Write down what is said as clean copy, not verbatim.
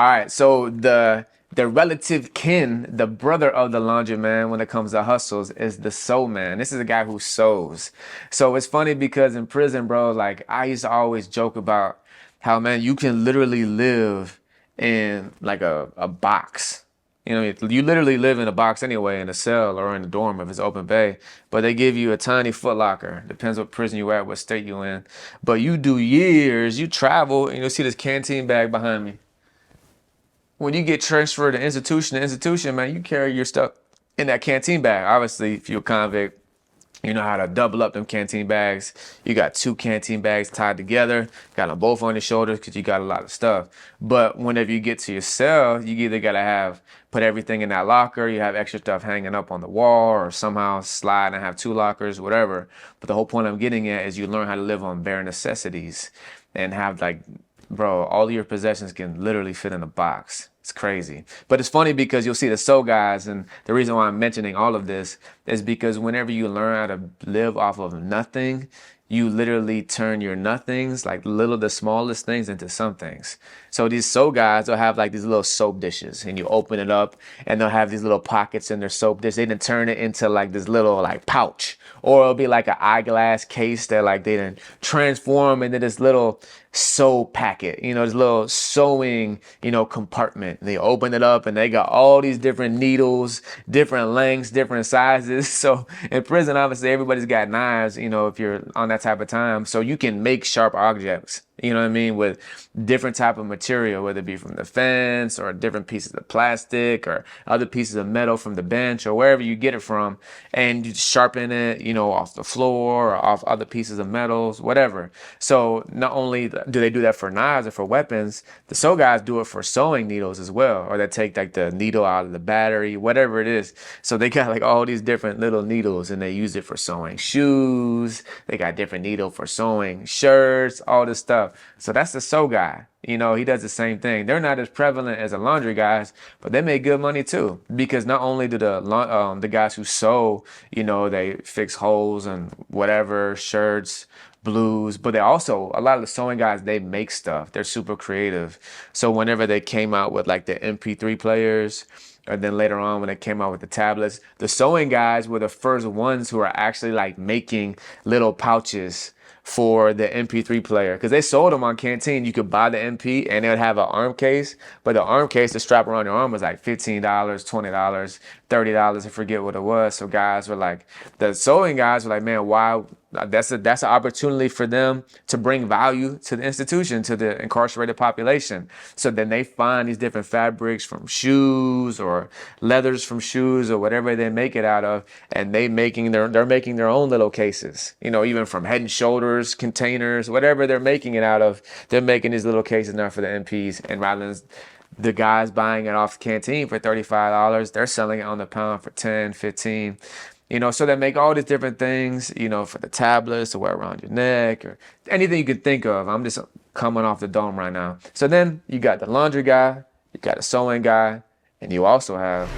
All right, so the relative kin, the brother of the laundryman when it comes to hustles is the sew man. This is a guy who sews. So it's funny because in prison, bro, like I used to always joke about how, man, you can literally live in like a box. You know, you literally live in a box anyway, in a cell or in a dorm if it's open bay. But they give you a tiny foot locker. Depends what prison you at, what state you in. But you do years, you travel, and you'll see this canteen bag behind me. When you get transferred to institution, man, you carry your stuff in that canteen bag. Obviously, if you're a convict, you know how to double up them canteen bags. You got two canteen bags tied together, got them both on your shoulders because you got a lot of stuff. But whenever you get to your cell, you either got to put everything in that locker, you have extra stuff hanging up on the wall, or somehow slide and have two lockers, whatever. But the whole point I'm getting at is you learn how to live on bare necessities and have like, bro, all of your possessions can literally fit in a box. It's crazy. But it's funny because you'll see the soul guys, and the reason why I'm mentioning all of this is because whenever you learn how to live off of nothing, you literally turn your nothings, like the smallest things, into some things. So these soap guys will have like these little soap dishes, and you open it up and they'll have these little pockets in their soap dish. They didn't turn it into like this little like pouch, or it'll be like an eyeglass case that like they didn't transform into this little soap packet, you know, this little sewing, you know, compartment. They open it up and they got all these different needles, different lengths, different sizes. So in prison, obviously everybody's got knives, you know, if you're on that type of time. So you can make sharp objects, you know what I mean, with different type of material, whether it be from the fence or different pieces of plastic or other pieces of metal from the bench or wherever you get it from, and you sharpen it, you know, off the floor or off other pieces of metals, whatever. So not only do they do that for knives or for weapons, the sew guys do it for sewing needles as well, or they take like the needle out of the battery, whatever it is. So they got like all these different little needles, and they use it for sewing shoes. They got different needle for sewing shirts, all this stuff. So that's the sew guy. You know, he does the same thing. They're not as prevalent as the laundry guys, but they make good money too. Because not only do the guys who sew, you know, they fix holes and whatever, shirts, blues, but they also, a lot of the sewing guys, they make stuff. They're super creative. So whenever they came out with like the MP3 players, or then later on when they came out with the tablets, the sewing guys were the first ones who are actually like making little pouches for the MP3 player, because they sold them on Canteen. You could buy the MP and it would have an arm case, but the arm case to strap around your arm was like $15, $20, $30, I forget what it was. So guys were like, the sewing guys were like, man, why? That's an opportunity for them to bring value to the institution, to the incarcerated population. So then they find these different fabrics from shoes or leathers from shoes or whatever they make it out of, and they're making their own little cases. You know, even from Head and Shoulders containers, whatever they're making it out of, they're making these little cases now for the MPs. And rather than the guys buying it off the Canteen for $35, they're selling it on the pound for 10, 15. You know, so they make all these different things, you know, for the tablets to wear around your neck or anything you can think of. I'm just coming off the dome right now. So then you got the laundry guy, you got a sewing guy, and you also have